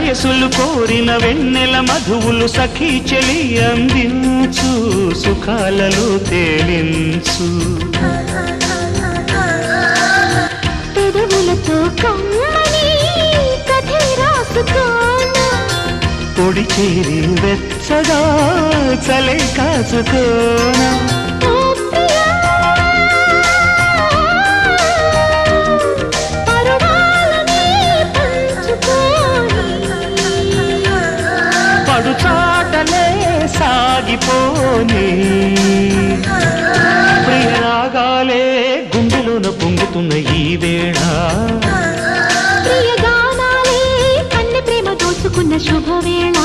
వయసులు కోరిన వెన్నెల మధువులు సఖీ చెలి అందించు సుఖాలలో తేలించు పెదవులతో కమ్మని కథే రాసుకోనా పొడి చేరి వెచ్చగా చలే కాచుకోనా పడుచాటలే సాగిపోని ప్రియరాగాలే గుండెలోన పొంగుతున్న ఈ వేళ ప్రియ గానాలే కన్నె ప్రేమ దోచుకున్న శుభవేళ